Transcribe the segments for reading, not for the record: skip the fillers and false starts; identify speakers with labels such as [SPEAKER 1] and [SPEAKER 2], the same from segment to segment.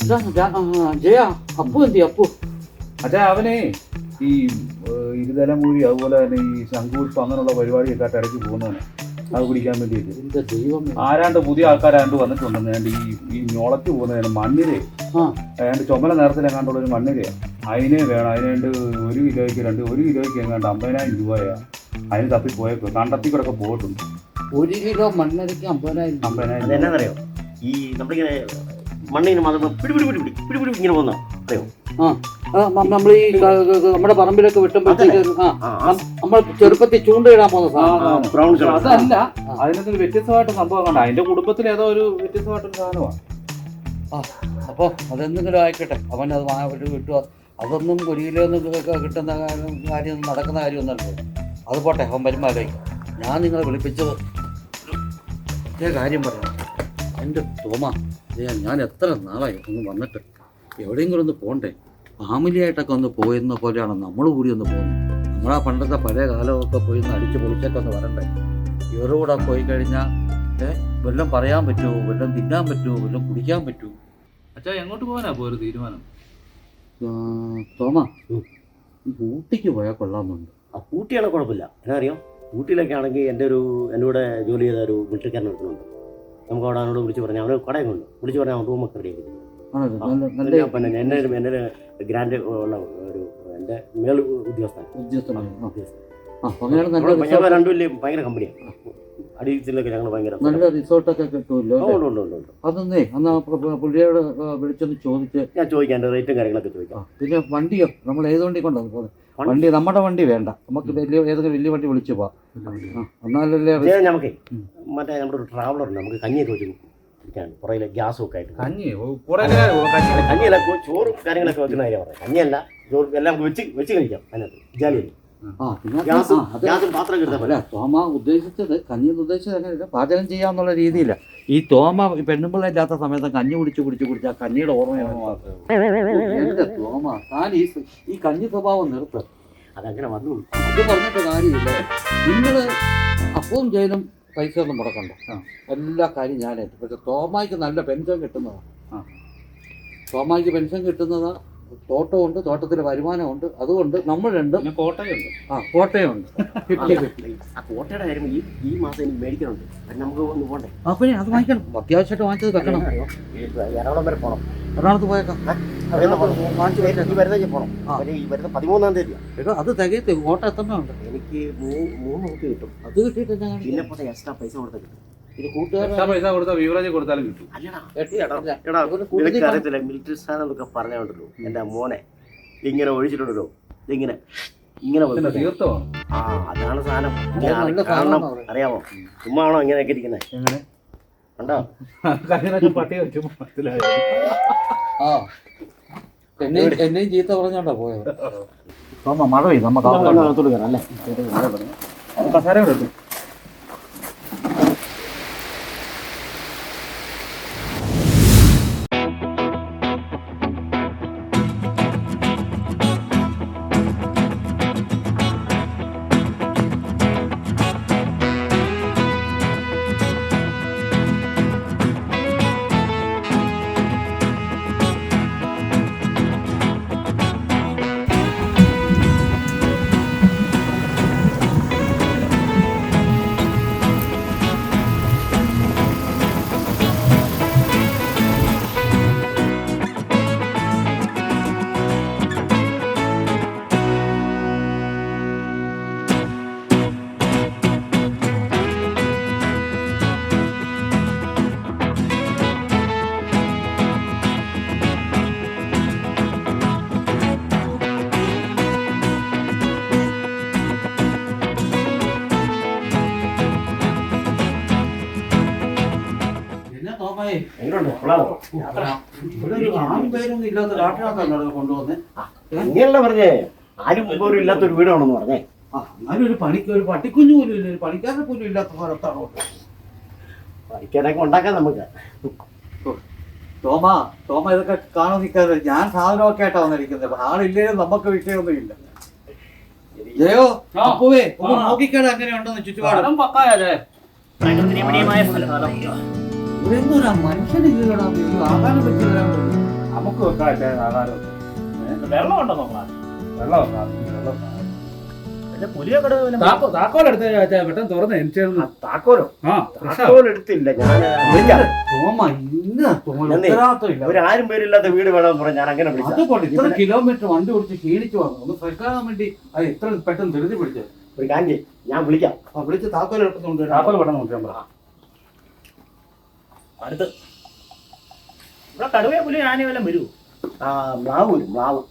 [SPEAKER 1] ജയ അപ്പു എന്തി അപ്പു
[SPEAKER 2] അച്ഛാ അവനെ ഈ ഇരുതലമൂരി അതുപോലെ തന്നെ ഈ ശംഖുപുഷ്പം അങ്ങനെയുള്ള പരിപാടിയൊക്കെ ഇടയ്ക്ക് പോകുന്നതാണ് അത് പിടിക്കാൻ വേണ്ടിയിട്ട്. ആരാണ്ട് പുതിയ ആൾക്കാരാണ്ട് വന്നിട്ടുണ്ടെന്ന് ഞാൻ ഈ ഞൊളച്ച് പോകുന്നതിന് മണ്ണിരേ ഏതാണ്ട് ചുമല നേരത്തിലെങ്ങാണ്ടുള്ള ഒരു മണ്ണിരയാണ്. അതിനെ വേണം. അതിനുണ്ട് 1 കിലോയ്ക്ക് 1 കിലോയ്ക്ക് എങ്ങാണ്ട് 50,000 രൂപയാ. അതിന് തപ്പിപ്പോയപ്പോ കണ്ടത്തി കൂടെ ഒക്കെ പോയിട്ടുണ്ട്.
[SPEAKER 1] 1 കിലോ മണ്ണരയ്ക്ക് 50,000.
[SPEAKER 3] എന്നാന്നറിയോ ഈ നമ്മളിങ്ങനെ മണ്ണിന് മാത്രം പിടി ഇങ്ങനെ പോകുന്ന അറിയോ?
[SPEAKER 1] നമ്മൾ ഈ നമ്മുടെ പറമ്പിലൊക്കെ വെട്ടുമ്പോഴത്തേക്ക് നമ്മൾ ചെറുപ്പത്തിൽ ചൂണ്ടയിടാൻ പോകുന്ന
[SPEAKER 3] ബ്രൗൺ
[SPEAKER 2] അതല്ല, അതിനൊരു വ്യത്യസ്തമായിട്ട് സംഭവം കണ്ട. അതിന്റെ കുടുംബത്തിൽ ഏതോ ഒരു വ്യത്യസ്തമായിട്ടൊരു സാധനമാണ്.
[SPEAKER 1] അപ്പോൾ അതെന്തെങ്കിലും ആയിക്കോട്ടെ, അവൻ അത് കിട്ടുക. അതൊന്നും 1 കിലോ കിട്ടുന്ന കാര്യം നടക്കുന്ന കാര്യമൊന്നുമല്ലോ. അത് പോട്ടെ, അവൻ വരുമാനമായിരിക്കും. ഞാൻ നിങ്ങളെ വിളിപ്പിച്ചത് കാര്യം പറയാം. എൻ്റെ തോമ, ഞാൻ എത്ര നാളായി ഒന്ന് വന്നിട്ട് എവിടെയെങ്കിലും ഒന്ന് പോകണ്ടേ. ഫാമിലിയായിട്ടൊക്കെ ഒന്ന് പോയിരുന്ന പോലെയാണ് നമ്മൾ കൂടി ഒന്ന് പോകുന്നത്. നമ്മളാ പണ്ടത്തെ പഴയ കാലമൊക്കെ പോയി ഒന്ന് അടിച്ച് പൊളിച്ചൊക്കെ ഒന്ന് വരണ്ടേ. ഇവരുടെ കൂടെ പോയി കഴിഞ്ഞാൽ വല്ലതും പറയാൻ പറ്റുമോ, വല്ലതും തിന്നാൻ പറ്റുമോ, വല്ലതും കുടിക്കാൻ പറ്റുമോ?
[SPEAKER 2] അച്ഛാ എങ്ങോട്ട് പോകാനാ പോയൊരു തീരുമാനം?
[SPEAKER 1] തോമ, ഊട്ടിക്ക് പോയാൽ കൊള്ളാമെന്നുണ്ട്.
[SPEAKER 3] ഊട്ടിയാണെ കുഴപ്പമില്ല. എന്നാ അറിയാം, ഊട്ടിയിലൊക്കെ ആണെങ്കിൽ എന്നോട് ജോലി ചെയ്ത ഒരു മിലിറ്ററിക്കാരൻ എടുക്കുന്നുണ്ട്. നമുക്ക് അവിടെ അവനോട് വിളിച്ച് പറഞ്ഞാൽ അവന് കടയും കൊണ്ട് വിളിച്ച് പറഞ്ഞാൽ അവൻ റൂമൊക്കെ റെഡി ആക്കി. പിന്നെ എൻ്റെ ഗ്രാൻഡ് ഉള്ള ഒരു എൻ്റെ മേൾ ഉദ്യോഗസ്ഥനാണ്. ഞങ്ങൾ രണ്ടു വലിയ ഭയങ്കര കമ്പനിയാണ്. അടിയിലൊക്കെ ഞങ്ങൾ ഭയങ്കര
[SPEAKER 1] നല്ല റിസോർട്ടൊക്കെ കിട്ടുമല്ലോ.
[SPEAKER 3] ഉണ്ട്.
[SPEAKER 1] അതൊന്നേ അന്ന് പുള്ളിയോട് വിളിച്ചൊന്ന് ചോദിച്ച്
[SPEAKER 3] ഞാൻ ചോദിക്കാം, എൻ്റെ റേറ്റും കാര്യങ്ങളൊക്കെ ചോദിക്കാം.
[SPEAKER 1] പിന്നെ വണ്ടിയോ നമ്മൾ ഏത് വണ്ടി കൊണ്ടുവന്നു പോലെ വണ്ടി, നമ്മുടെ വണ്ടി വേണ്ട, നമുക്ക് ഏതൊക്കെ വലിയ വണ്ടി വിളിച്ചു പോവാം. എന്നാലല്ലേ
[SPEAKER 3] നമുക്ക് മറ്റേ നമ്മുടെ ഒരു ട്രാവലറുണ്ട്, നമുക്ക് കഞ്ഞിയൊക്കെ വെച്ച് കുടിക്കാൻ പുറയിലെ ഗ്യാസും ഒക്കെ ആയിട്ട്. കഞ്ഞിയല്ല, ചോറും കാര്യങ്ങളൊക്കെ വെക്കുന്ന കാര്യം പറയാം. കഞ്ഞിയല്ല, ചോറ് എല്ലാം വെച്ച് കഴിക്കാം. അതിനകത്ത് ജാലിയല്ലേ പാത്രം കിട്ടാൻ.
[SPEAKER 1] തോമ ഉദ്ദേശിച്ചത് കഞ്ഞിന്ന് ഉദ്ദേശിച്ചത് അങ്ങനെയല്ല, പാചകം ചെയ്യാന്നുള്ള രീതിയില്ല. ഈ തോമ പെണ്ണുമ്പിള്ള ഇല്ലാത്ത സമയത്ത് കഞ്ഞി കുടിച്ച് ആ കഞ്ഞിയുടെ ഓർമ്മയാണ്. തോമ, താൻ ഈ കഞ്ഞി സ്വഭാവം നിർത്ത്.
[SPEAKER 3] അതങ്ങനെ വന്നു.
[SPEAKER 1] അത് പറഞ്ഞിട്ട് കാര്യമില്ല. നിങ്ങള് അപ്പവും ജയനും പൈസ ഒന്നും മുടക്കണ്ട, എല്ലാ കാര്യം ഞാനേറ്റു. പക്ഷെ തോമായ്ക്ക് നല്ല പെൻഷൻ കിട്ടുന്നതാണ്. തോമായ്ക്ക് പെൻഷൻ കിട്ടുന്നതാ. തോട്ടമുണ്ട്, തോട്ടത്തിലെ വരുമാനമുണ്ട്. അതുകൊണ്ട് നമ്മൾ രണ്ടും
[SPEAKER 2] കോട്ടയുണ്ട്.
[SPEAKER 1] കോട്ടയുണ്ട്.
[SPEAKER 3] ആ കോട്ടയുടെ കാര്യം ഈ മാസം എനിക്ക് മേടിക്കണുണ്ട്. നമുക്ക് ഒന്ന് പോകണ്ടേ?
[SPEAKER 1] പിന്നെ അത് വാങ്ങിക്കണം, അത്യാവശ്യമായിട്ട് വാങ്ങിച്ചത് വെക്കണം.
[SPEAKER 3] എറണാകുളം വരെ പോകണം.
[SPEAKER 1] എറണാകുളത്ത് പോയേക്കാം.
[SPEAKER 3] ഈ വരുന്ന പോകണം. ഈ വരുന്ന 13-ാം തീയതി.
[SPEAKER 1] അത് തികയത്ത് കോട്ട എത്തണമുണ്ട്.
[SPEAKER 3] എനിക്ക് 3 കിട്ടും.
[SPEAKER 1] അത് കിട്ടിയിട്ട്
[SPEAKER 3] പിന്നെ എക്സ്ട്രാ പൈസ കൊടുത്താൽ കിട്ടും.
[SPEAKER 2] ഇത് പൈസ കൊടുത്താൽ വിവറേജ് കൊടുത്താലും കിട്ടും.
[SPEAKER 3] അറിയത്തില്ല, മിലിറ്ററി സ്ഥാനം എന്നൊക്കെ പറഞ്ഞുണ്ടല്ലോ. എൻ്റെ മോനെ ഇങ്ങനെ ഒഴിച്ചിട്ടുണ്ടല്ലോ, ഇതിങ്ങനെ
[SPEAKER 2] തീർത്തോ?
[SPEAKER 3] അതാണ് സാധനം. കാരണം അറിയാമോ, ചുമ്മാ ആണോ ഇങ്ങനെയൊക്കെ ഇരിക്കുന്നത്?
[SPEAKER 2] എങ്ങനെ
[SPEAKER 3] കണ്ടോ?
[SPEAKER 2] പട്ടി വെച്ചു മനസ്സിലായോ?
[SPEAKER 1] എന്നെയും ചീത്ത പറഞ്ഞോണ്ടാ പോയത്. മഴ പെയ്യും, നമുക്ക്
[SPEAKER 3] അല്ലേ
[SPEAKER 2] കസാര എടുക്കും.
[SPEAKER 3] ഇങ്ങനെയല്ല പറഞ്ഞേ, ആരും പോലും ഇല്ലാത്തൊരു വീടാണെന്ന് പറഞ്ഞേ.
[SPEAKER 1] ഒരു പട്ടിക്കുഞ്ഞു പോലും ഇല്ല, ഒരു പണിക്കാരനെ പോലും ഇല്ലാത്ത സ്ഥലത്താണോ?
[SPEAKER 3] പണിക്കാരൊക്കെ ഉണ്ടാക്കാം നമുക്ക്.
[SPEAKER 1] തോമ ഇതൊക്കെ കാണാൻ നിൽക്കാതെ ഞാൻ സാധനമൊക്കെ ആയിട്ടാ വന്നിരിക്കുന്നത്. ആളില്ലേലും നമുക്ക് വിഷയമൊന്നും ഇല്ല. ജയോ അപ്പുവേ ഒന്ന് നോക്കിക്കേടാ എങ്ങനെയുണ്ടെന്ന് ചുറ്റുപാടും.
[SPEAKER 3] പ്രകൃതിരമണീയമായ
[SPEAKER 1] മനുഷ്യനില്ലടാ, ആകാരം വെച്ച് തരാൻ
[SPEAKER 2] നമുക്ക് വെക്കാം അച്ഛാ ആഹാരം.
[SPEAKER 4] വെള്ളം ഉണ്ടോ നോക്കാം.
[SPEAKER 2] വെള്ളം വെക്കാം, വെള്ളം വെക്കാം.
[SPEAKER 4] പിന്നെ പുലിയൊക്കെ
[SPEAKER 2] താക്കോലെടുത്ത് അച്ഛാ പെട്ടെന്ന് തുറന്ന് എനിക്ക്
[SPEAKER 3] താക്കോലോ
[SPEAKER 2] ആ
[SPEAKER 3] താക്കോലെടുത്തില്ല ഞാൻ വിളിക്കാം.
[SPEAKER 1] തോമ ഇന്ന്
[SPEAKER 3] എന്നേ, ഒരു ആരും പേരില്ലാത്ത വീട് വേണമെന്ന് പറഞ്ഞാൽ ഞാൻ അങ്ങനെ വിളിക്കാം.
[SPEAKER 1] അതുകൊണ്ട് ഇത്ര കിലോമീറ്റർ വണ്ടി ഓടിച്ച് ക്ഷീണിച്ചു വന്നു ഒന്ന് ഫ്രഷാകാൻ വേണ്ടി അത് ഇത്ര പെട്ടെന്ന് ധൃതി പിടിച്ചത്.
[SPEAKER 3] ഒരു കാര്യം ചെയ്യ്, ഞാൻ വിളിക്കാം.
[SPEAKER 1] വിളിച്ച് താക്കോൽ എടുക്കുന്നുണ്ട്.
[SPEAKER 2] താക്കോൽ പെട്ടെന്ന് നോക്കിയാൽ പറ.
[SPEAKER 4] അടുത്ത് ഇവിടെ കടുവയെ പുലി ആന വല്ലതും വരൂ.
[SPEAKER 3] ആ മ്ലാവ് വരും, മ്ലാവ്.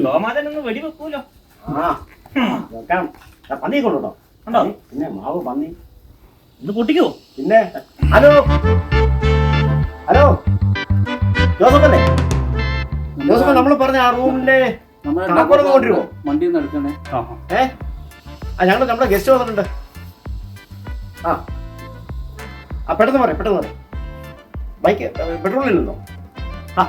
[SPEAKER 4] തോമാതനൊന്നും വെടി വെക്കൂലോ.
[SPEAKER 3] ആ വെക്കാം. പന്നിയെ കൊണ്ടുണ്ടോ?
[SPEAKER 4] ഉണ്ടോ?
[SPEAKER 3] പിന്നെ മാവ് പന്നി.
[SPEAKER 4] ഇന്ന് പൊട്ടിക്കോ?
[SPEAKER 3] പിന്നെ ഹലോ ഹലോ ജോസഫല്ലേ? ജോസഫ് നമ്മൾ പറഞ്ഞ ആ റൂമിന്റെ താക്കോൽ കൊണ്ടുവരുമോ?
[SPEAKER 1] വണ്ടിയിൽ നിന്ന് എടുക്കണേ.
[SPEAKER 3] ഞങ്ങൾ നമ്മുടെ ഗസ്റ്റ് വന്നിട്ടുണ്ട്. ആ പെട്ടെന്ന് പറയാം, പെട്ടെന്ന് പറയാം. ബൈക്ക് പെട്രോളില്ലല്ലോ. ആ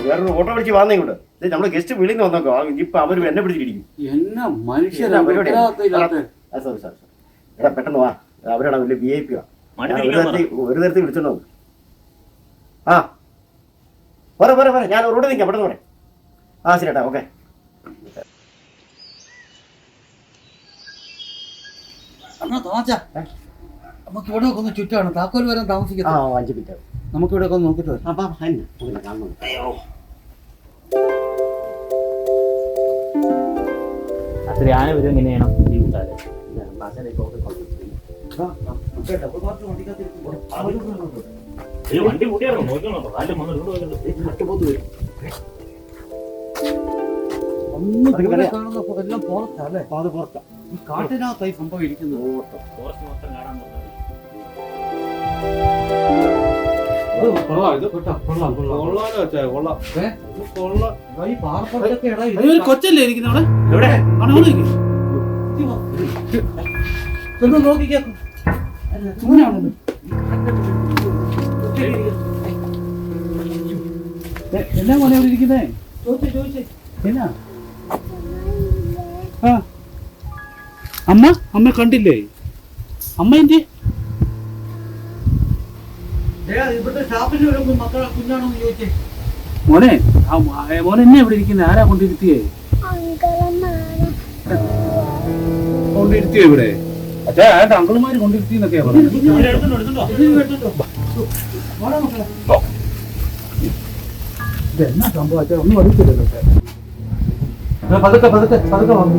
[SPEAKER 3] വേറൊരു ഓട്ടോ വിളിച്ച് വന്നേ ഇങ്ങോട്ട്. നമ്മുടെ ഗസ്റ്റ് വിളിന്ന് വന്നോക്കോ. ഇപ്പൊ അവർ എന്നെ പിടിച്ചിരിക്കും.
[SPEAKER 1] എന്നാ മനുഷ്യരാ
[SPEAKER 3] സോറി സാർ. എടാ പെട്ടെന്ന് വാ, അവരാണ് വലിയ VIP ഒരു തരത്തിൽ വിളിച്ചോണ്ടോ. ആ പറ ഞാൻ റോഡ് നിൽക്കാം, പെട്ടെന്ന് പറയാം. ആ ശരി ഏട്ടാ, ഓക്കെ.
[SPEAKER 1] നമുക്ക് ഇവിടെ ഒന്ന് ചുറ്റാണ് താക്കോൽ വരാൻ താമസിക്കുന്നത്.
[SPEAKER 3] 5 മിനിറ്റ്
[SPEAKER 1] നമുക്ക് ഇവിടെ ഒന്ന് നോക്കിട്ട് വരാം.
[SPEAKER 3] കാണുന്നു.
[SPEAKER 4] അത്ര ആന വരും എങ്ങനെയാണ് ഈ കൂട്ടാല് വണ്ടി കൂട്ടിയാണോ നോക്കണോ? കാലം വന്ന്
[SPEAKER 1] എല്ലാം പുറത്തല്ലേ, ഈ കാട്ടിനകത്തായി സംഭവം ഇരിക്കുന്നത്.
[SPEAKER 4] ഫോറസ്റ്റ് മൊത്തം കാണാൻ
[SPEAKER 1] കൊച്ചല്ലേ ഇരിക്കുന്നവിടെ
[SPEAKER 4] എവിടെ
[SPEAKER 1] നോക്കിക്കോ. എന്നാ മോനെ അവിടെ ഇരിക്കുന്നേ? ചോദിച്ചേ എന്നാ?
[SPEAKER 2] അമ്മ കണ്ടില്ലേ? അമ്മ എന്ത്
[SPEAKER 1] ഇവിടുത്തെ സ്റ്റാഫിന് വരുമ്പോ മക്കളെ കുഞ്ഞാണോന്ന് ചോദിച്ചേ.
[SPEAKER 2] മോനെ മോനെ എന്നെ ഇവിടെ ഇരിക്കുന്നത്? ആരാ കൊണ്ടിരുത്തിയേ? കൊണ്ടിരുത്തിയോ ഇവിടെ? അച്ഛാ അങ്കിളുമാര് കൊണ്ടിരുത്തിന്നൊക്കെയാ പറഞ്ഞത്. ഇതെന്നാ സംഭവം അച്ഛാ? ഒന്നും അറിയത്തില്ലല്ലോ.
[SPEAKER 1] പതുക്കെ വന്നു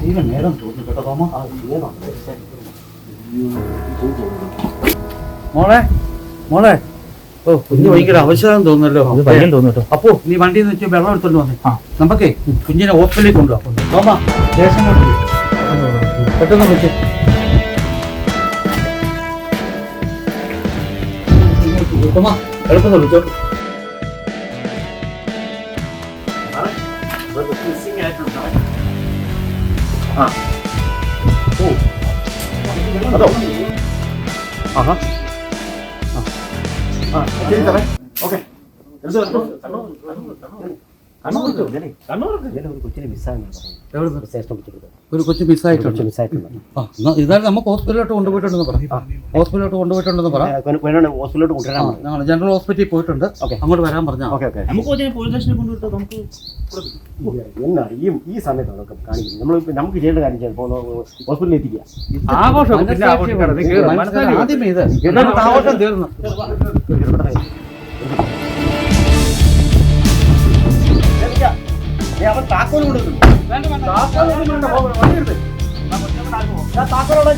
[SPEAKER 1] തീരെ നേരം തോന്നുന്നു കേട്ടോ തോമ. മോളെ ഓ കുഞ്ഞ് ഭയങ്കര അവശതം തോന്നുന്നല്ലോ.
[SPEAKER 4] തോന്നുട്ടോ.
[SPEAKER 1] അപ്പോ നീ വണ്ടിയിൽ നിന്ന് വെച്ച് വെള്ളം എടുത്തോണ്ട് വന്നേ. നമുക്കേ കുഞ്ഞിനെ ഹോസ്പിറ്റലിലേക്ക് കൊണ്ടുപോകാം. തോമ ദേശം കൊണ്ട് പെട്ടെന്ന് വിളിച്ച് തോമ എളുപ്പം വിളിച്ചോ.
[SPEAKER 3] അതോ ആഹാ ശരി സാറേ, ഓക്കെ. കൊച്ചിനെ മിസ്സാകുന്നുണ്ട്.
[SPEAKER 1] ഒരു കൊച്ചു മിസ്സായിട്ടുണ്ട്.
[SPEAKER 3] മിസ്സായിട്ടുണ്ട്.
[SPEAKER 1] ഇതായാലും നമുക്ക് ഹോസ്പിറ്റലിലോട്ട് കൊണ്ടുപോയിട്ടുണ്ടെന്ന് പറ. ഹോസ്പിറ്റലിലോട്ട് കൊണ്ടുപോയിട്ടുണ്ടെന്ന് പറ.
[SPEAKER 3] ഹോസ്പിറ്റലിലോട്ട് കൊണ്ടുവരാൻ
[SPEAKER 1] ഞങ്ങൾ ജനറൽ ഹോസ്പിറ്റലിൽ പോയിട്ടുണ്ട്. അങ്ങോട്ട് വരാൻ പറഞ്ഞാ.
[SPEAKER 3] Okay okay.
[SPEAKER 4] നമുക്ക് പോലീസ് സ്റ്റേഷനിൽ കൊണ്ടുവിട്ടോ. നമുക്ക്
[SPEAKER 3] എന്നാ ഈ സമയത്ത് അതൊക്കെ കാണിക്കുന്നത് നമുക്ക് ചെയ്യേണ്ട കാര്യം ചെയ്ത് ഹോസ്പിറ്റലിൽ എത്തിക്കുക.
[SPEAKER 2] ആഘോഷം
[SPEAKER 1] ആദ്യമേ ഇത് ആഘോഷം തീർന്നു.
[SPEAKER 3] അവൻ താക്കോൽ കൊടുക്കുന്നു. താക്കോലോടെ